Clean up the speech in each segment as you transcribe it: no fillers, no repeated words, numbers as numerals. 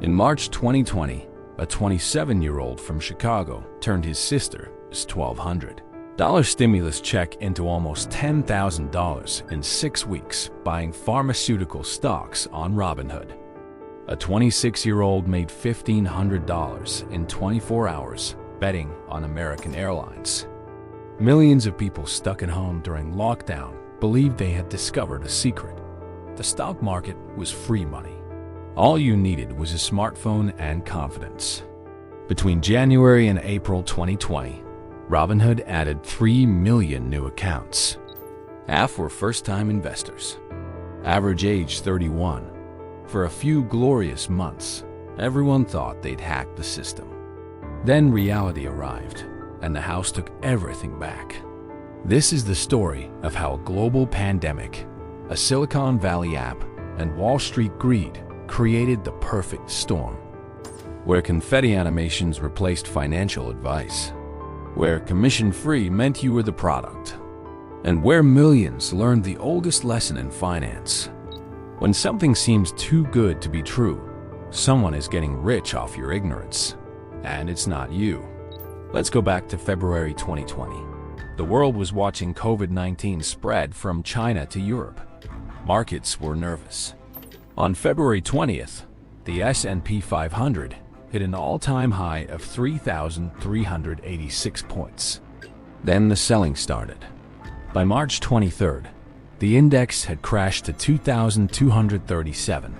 In March 2020, a 27-year-old from Chicago turned his sister's $1,200 stimulus check into almost $10,000 in 6 weeks buying pharmaceutical stocks on Robinhood. A 26-year-old made $1,500 in 24 hours betting on American Airlines. Millions of people stuck at home during lockdown believed they had discovered a secret. The stock market was free money. All you needed was a smartphone and confidence. Between January and April 2020, Robinhood added 3 million new accounts. Half were first-time investors. Average age 31. For a few glorious months, everyone thought they'd hacked the system. Then reality arrived, and the house took everything back. This is the story of how a global pandemic, a Silicon Valley app, and Wall Street greed created the perfect storm. Where confetti animations replaced financial advice. Where commission-free meant you were the product. And where millions learned the oldest lesson in finance. When something seems too good to be true, someone is getting rich off your ignorance. And it's not you. Let's go back to February 2020. The world was watching COVID-19 spread from China to Europe. Markets were nervous. On February 20th, the S&P 500 hit an all-time high of 3,386 points. Then the selling started. By March 23rd, the index had crashed to 2,237,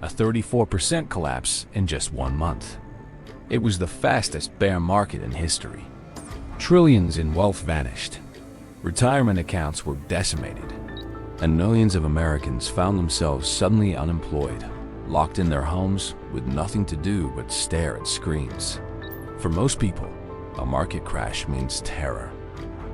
a 34% collapse in just 1 month. It was the fastest bear market in history. Trillions in wealth vanished. Retirement accounts were decimated. And millions of Americans found themselves suddenly unemployed, locked in their homes with nothing to do but stare at screens. For most people, a market crash means terror.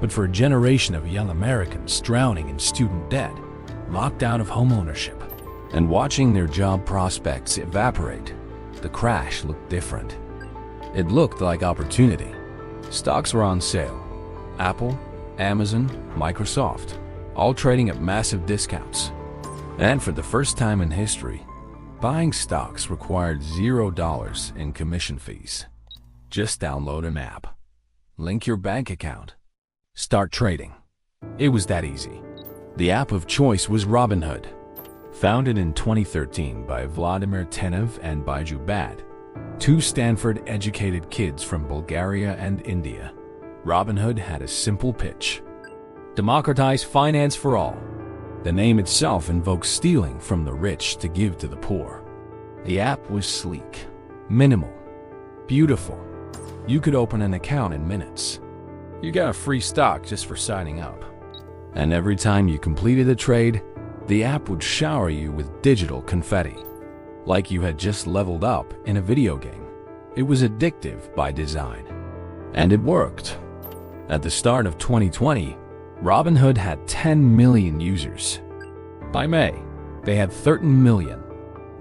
But for a generation of young Americans drowning in student debt, locked out of homeownership, and watching their job prospects evaporate, the crash looked different. It looked like opportunity. Stocks were on sale. Apple, Amazon, Microsoft, all trading at massive discounts. And for the first time in history, buying stocks required $0 in commission fees. Just download an app, link your bank account, start trading. It was that easy. The app of choice was Robinhood. Founded in 2013 by Vladimir Tenev and Baiju Bad, 2 Stanford-educated kids from Bulgaria and India, Robinhood had a simple pitch. Democratize finance for all. The name itself invokes stealing from the rich to give to the poor. The app was sleek, minimal, beautiful. You could open an account in minutes. You got a free stock just for signing up. And every time you completed a trade, the app would shower you with digital confetti. Like you had just leveled up in a video game. It was addictive by design. And it worked. At the start of 2020, Robinhood had 10 million users. By May, they had 13 million.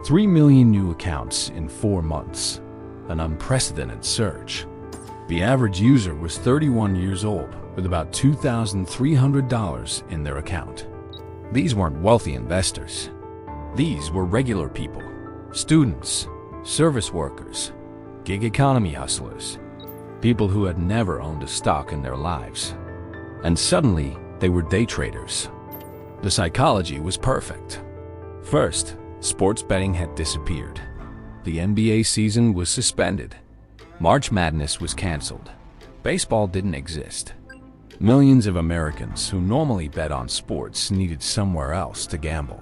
3 million new accounts in 4 months. An unprecedented surge. The average user was 31 years old with about $2,300 in their account. These weren't wealthy investors. These were regular people. Students, service workers, gig economy hustlers. People who had never owned a stock in their lives. And suddenly, they were day traders. The psychology was perfect. First, sports betting had disappeared. The NBA season was suspended. March Madness was canceled. Baseball didn't exist. Millions of Americans who normally bet on sports needed somewhere else to gamble.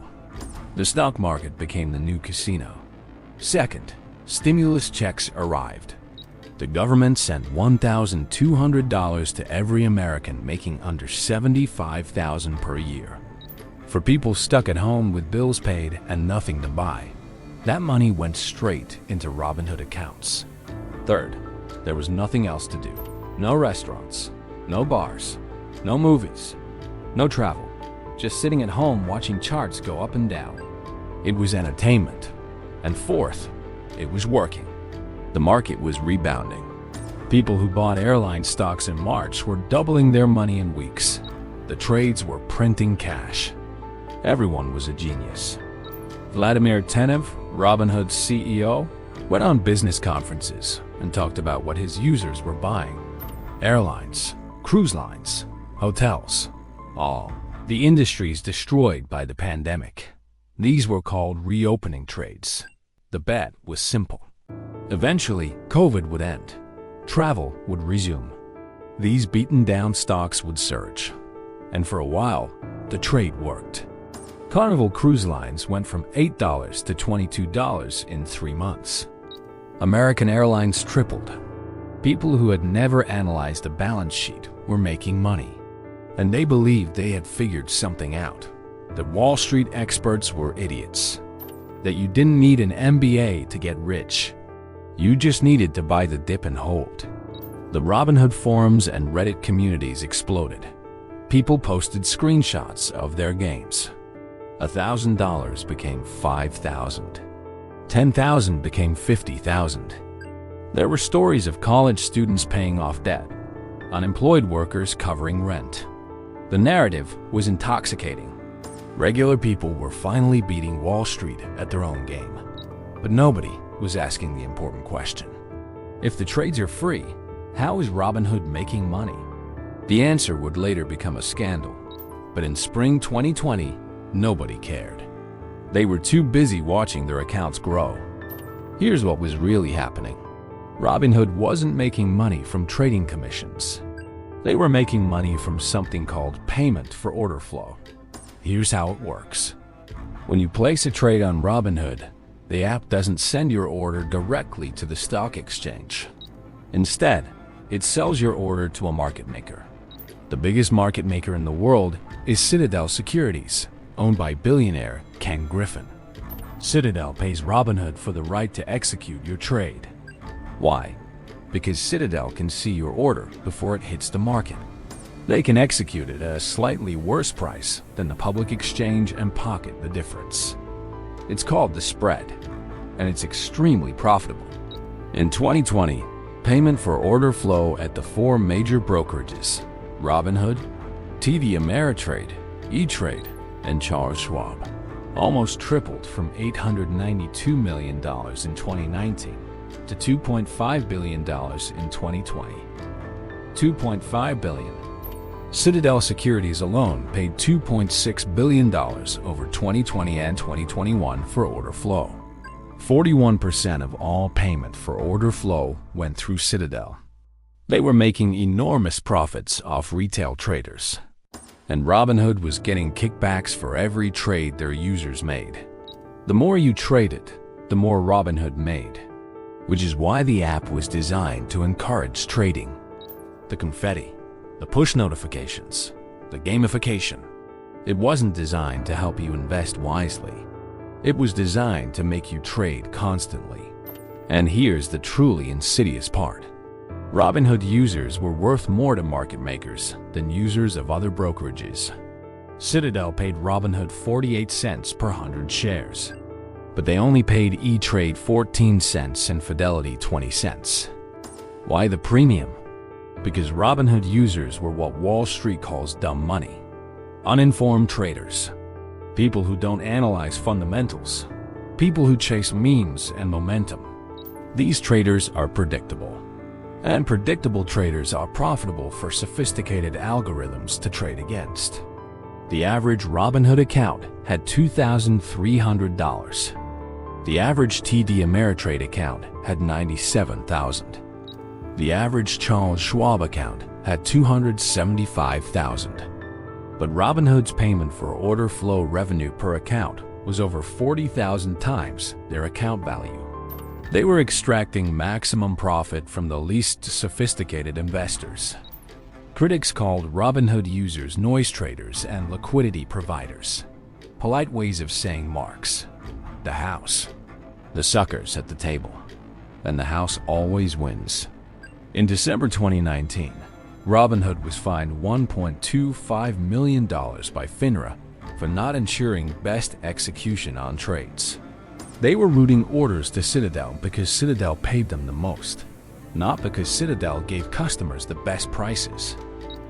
The stock market became the new casino. Second, stimulus checks arrived. The government sent $1,200 to every American making under $75,000 per year. For people stuck at home with bills paid and nothing to buy, that money went straight into Robinhood accounts. Third, there was nothing else to do. No restaurants, no bars, no movies, no travel. Just sitting at home watching charts go up and down. It was entertainment. And fourth, it was working. The market was rebounding. People who bought airline stocks in March were doubling their money in weeks. The trades were printing cash. Everyone was a genius. Vladimir Tenev, Robinhood's CEO, went on business conferences and talked about what his users were buying. Airlines, cruise lines, hotels, all the industries destroyed by the pandemic. These were called reopening trades. The bet was simple. Eventually, COVID would end. Travel would resume. These beaten down stocks would surge. And for a while, the trade worked. Carnival Cruise Lines went from $8 to $22 in 3 months. American Airlines tripled. People who had never analyzed a balance sheet were making money. And they believed they had figured something out. That Wall Street experts were idiots. That you didn't need an MBA to get rich. You just needed to buy the dip and hold. The Robinhood forums and Reddit communities exploded. People posted screenshots of their gains. $1,000 became $5,000. $10,000 became $50,000. There were stories of college students paying off debt, unemployed workers covering rent. The narrative was intoxicating. Regular people were finally beating Wall Street at their own game. But nobody was asking the important question. If the trades are free, how is Robinhood making money? The answer would later become a scandal. But in spring 2020, nobody cared. They were too busy watching their accounts grow. Here's what was really happening. Robinhood wasn't making money from trading commissions. They were making money from something called payment for order flow. Here's how it works. When you place a trade on Robinhood, the app doesn't send your order directly to the stock exchange. Instead, it sells your order to a market maker. The biggest market maker in the world is Citadel Securities, owned by billionaire Ken Griffin. Citadel pays Robinhood for the right to execute your trade. Why? Because Citadel can see your order before it hits the market. They can execute it at a slightly worse price than the public exchange and pocket the difference. It's called the spread, and it's extremely profitable. In 2020, payment for order flow at the 4 major brokerages, Robinhood, TD Ameritrade, E-Trade, and Charles Schwab, almost tripled from $892 million in 2019 to $2.5 billion in 2020. $2.5 billion. Citadel Securities alone paid $2.6 billion over 2020 and 2021 for order flow. 41% of all payment for order flow went through Citadel. They were making enormous profits off retail traders. And Robinhood was getting kickbacks for every trade their users made. The more you traded, the more Robinhood made, which is why the app was designed to encourage trading. The confetti, the push notifications, the gamification. It wasn't designed to help you invest wisely. It was designed to make you trade constantly. And here's the truly insidious part. Robinhood users were worth more to market makers than users of other brokerages. Citadel paid Robinhood 48 cents per 100 shares, but they only paid E-Trade 14 cents and Fidelity 20 cents. Why the premium? Because Robinhood users were what Wall Street calls dumb money. Uninformed traders. People who don't analyze fundamentals. People who chase memes and momentum. These traders are predictable. And predictable traders are profitable for sophisticated algorithms to trade against. The average Robinhood account had $2,300. The average TD Ameritrade account had $97,000. The average Charles Schwab account had $275,000. But Robinhood's payment for order flow revenue per account was over 40,000 times their account value. They were extracting maximum profit from the least sophisticated investors. Critics called Robinhood users noise traders and liquidity providers. Polite ways of saying marks. The house. The suckers at the table. And the house always wins. In December 2019, Robinhood was fined $1.25 million by FINRA for not ensuring best execution on trades. They were routing orders to Citadel because Citadel paid them the most, not because Citadel gave customers the best prices.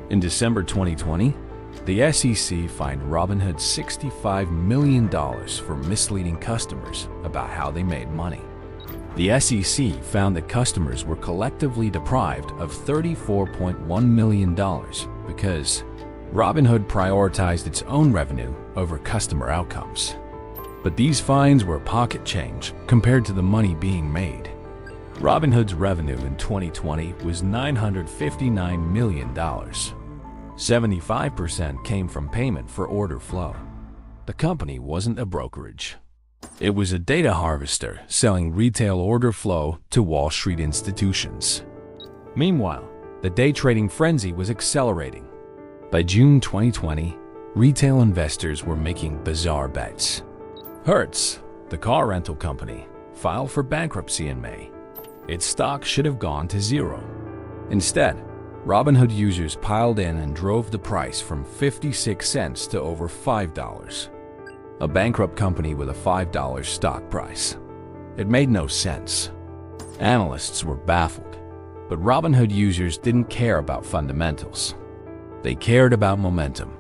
In December 2020, the SEC fined Robinhood $65 million for misleading customers about how they made money. The SEC found that customers were collectively deprived of $34.1 million because Robinhood prioritized its own revenue over customer outcomes. But these fines were pocket change compared to the money being made. Robinhood's revenue in 2020 was $959 million. 75% came from payment for order flow. The company wasn't a brokerage. It was a data harvester selling retail order flow to Wall Street institutions. Meanwhile, the day trading frenzy was accelerating. By June 2020, retail investors were making bizarre bets. Hertz, the car rental company, filed for bankruptcy in May. Its stock should have gone to zero. Instead, Robinhood users piled in and drove the price from 56 cents to over $5. A bankrupt company with a $5 stock price. It made no sense. Analysts were baffled, but Robinhood users didn't care about fundamentals. They cared about momentum,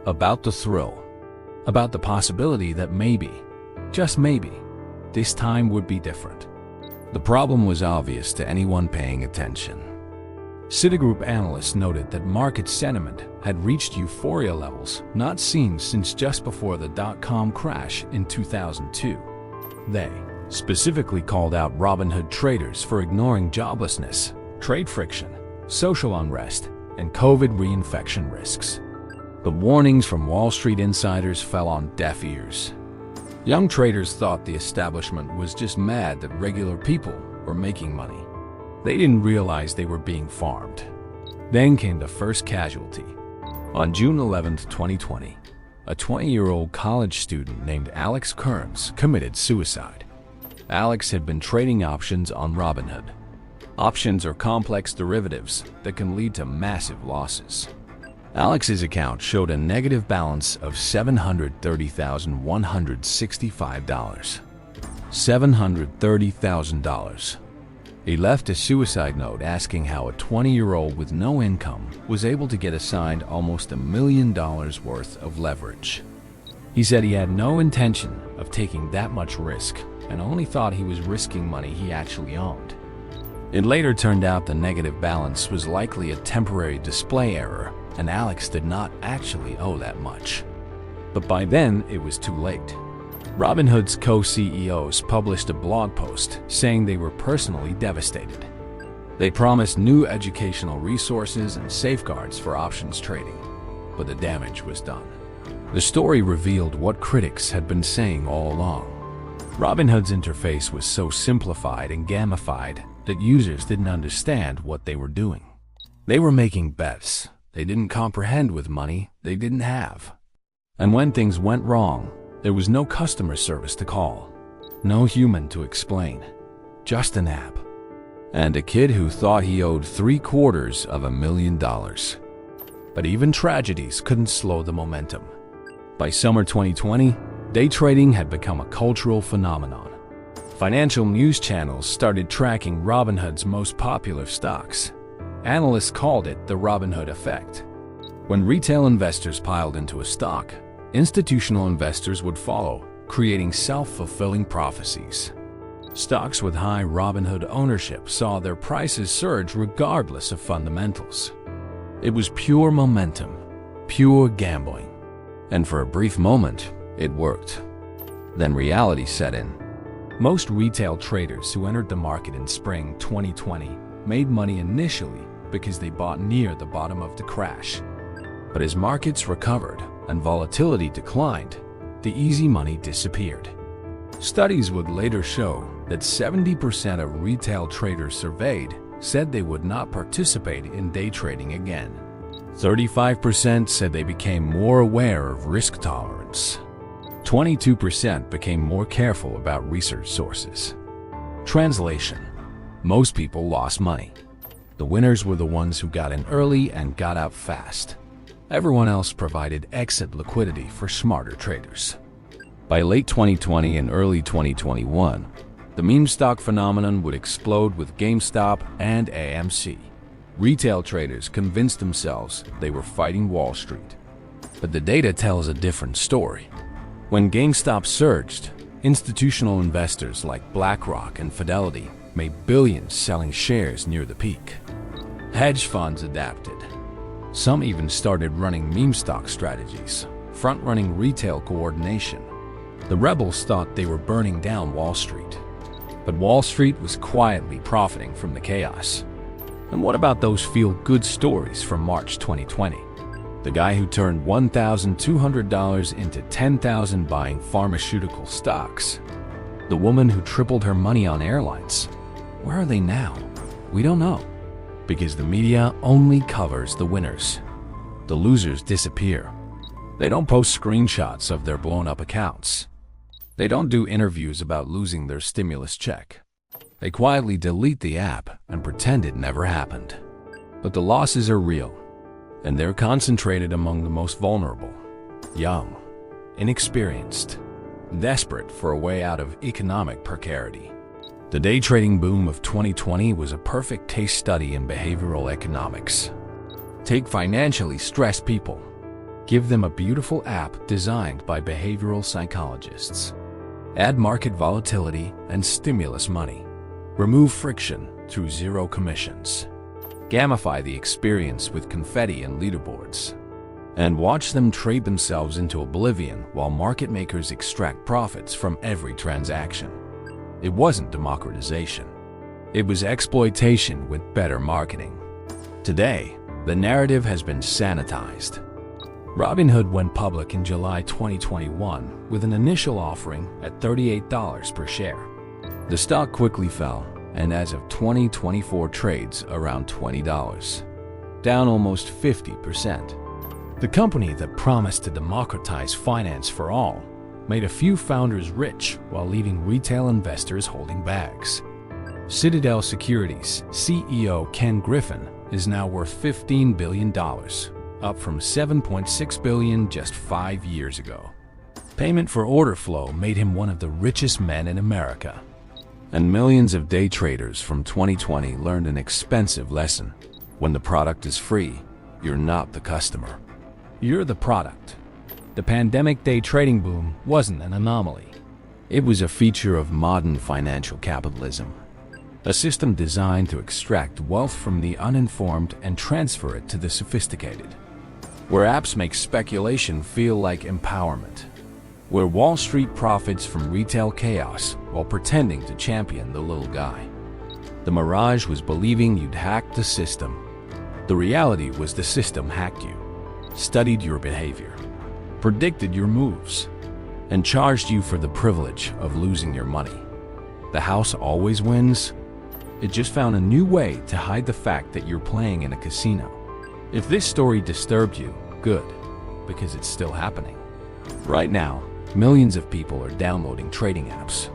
about the thrill, about the possibility that maybe, just maybe, this time would be different. The problem was obvious to anyone paying attention. Citigroup analysts noted that market sentiment had reached euphoria levels not seen since just before the dot-com crash in 2002. They specifically called out Robinhood traders for ignoring joblessness, trade friction, social unrest, and COVID reinfection risks. But warnings from Wall Street insiders fell on deaf ears. Young traders thought the establishment was just mad that regular people were making money. They didn't realize they were being farmed. Then came the first casualty. On June 11, 2020, a 20-year-old college student named Alex Kearns committed suicide. Alex had been trading options on Robinhood. Options are complex derivatives that can lead to massive losses. Alex's account showed a negative balance of $730,165. $730,000. He left a suicide note asking how a 20-year-old with no income was able to get assigned almost $1 million worth of leverage. He said he had no intention of taking that much risk and only thought he was risking money he actually owned. It later turned out the negative balance was likely a temporary display error, and Alex did not actually owe that much. But by then, it was too late. Robinhood's co-CEOs published a blog post saying they were personally devastated. They promised new educational resources and safeguards for options trading, but the damage was done. The story revealed what critics had been saying all along. Robinhood's interface was so simplified and gamified that users didn't understand what they were doing. They were making bets they didn't comprehend with money they didn't have. And when things went wrong, there was no customer service to call, no human to explain, just an app, and a kid who thought he owed $750,000. But even tragedies couldn't slow the momentum. By summer 2020, day trading had become a cultural phenomenon. Financial news channels started tracking Robinhood's most popular stocks. Analysts called it the Robinhood effect. When retail investors piled into a stock, institutional investors would follow, creating self-fulfilling prophecies. Stocks with high Robinhood ownership saw their prices surge regardless of fundamentals. It was pure momentum, pure gambling. And for a brief moment, it worked. Then reality set in. Most retail traders who entered the market in spring 2020 made money initially because they bought near the bottom of the crash. But as markets recovered and volatility declined, the easy money disappeared. Studies would later show that 70% of retail traders surveyed said they would not participate in day trading again. 35% said they became more aware of risk tolerance. 22% became more careful about research sources. Translation: most people lost money. The winners were the ones who got in early and got out fast. Everyone else provided exit liquidity for smarter traders. By late 2020 and early 2021, the meme stock phenomenon would explode with GameStop and AMC. Retail traders convinced themselves they were fighting Wall Street. But the data tells a different story. When GameStop surged, Institutional investors like BlackRock and Fidelity made billions selling shares near the peak. Hedge funds adapted. Some even started running meme stock strategies, front-running retail coordination. The rebels thought they were burning down Wall Street. But Wall Street was quietly profiting from the chaos. And what about those feel-good stories from March 2020? The guy who turned $1,200 into $10,000 buying pharmaceutical stocks. The woman who tripled her money on airlines. Where are they now? We don't know. Because the media only covers the winners. The losers disappear. They don't post screenshots of their blown-up accounts. They don't do interviews about losing their stimulus check. They quietly delete the app and pretend it never happened. But the losses are real, and they're concentrated among the most vulnerable, young, inexperienced, desperate for a way out of economic precarity. The day trading boom of 2020 was a perfect case study in behavioral economics. Take financially stressed people. Give them a beautiful app designed by behavioral psychologists. Add market volatility and stimulus money. Remove friction through zero commissions. Gamify the experience with confetti and leaderboards. And watch them trade themselves into oblivion while market makers extract profits from every transaction. It wasn't democratization. It was exploitation with better marketing. Today, the narrative has been sanitized. Robinhood went public in July 2021 with an initial offering at $38 per share. The stock quickly fell, and as of 2024 trades around $20, down almost 50%. The company that promised to democratize finance for all made a few founders rich while leaving retail investors holding bags. Citadel Securities CEO Ken Griffin is now worth $15 billion, up from $7.6 billion just 5 years ago. Payment for order flow made him one of the richest men in America. And millions of day traders from 2020 learned an expensive lesson. When the product is free, you're not the customer. You're the product. The pandemic day trading boom wasn't an anomaly. It was a feature of modern financial capitalism. A system designed to extract wealth from the uninformed and transfer it to the sophisticated. Where apps make speculation feel like empowerment. Where Wall Street profits from retail chaos while pretending to champion the little guy. The mirage was believing you'd hacked the system. The reality was the system hacked you, studied your behavior, predicted your moves, and charged you for the privilege of losing your money. The house always wins. It just found a new way to hide the fact that you're playing in a casino. If this story disturbed you, good, because it's still happening. Right now, millions of people are downloading trading apps,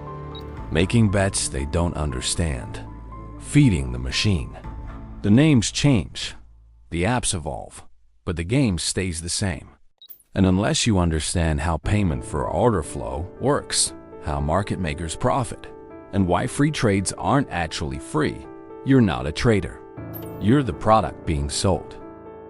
making bets they don't understand, feeding the machine. The names change, the apps evolve, but the game stays the same. And unless you understand how payment for order flow works, how market makers profit, and why free trades aren't actually free, you're not a trader. You're the product being sold.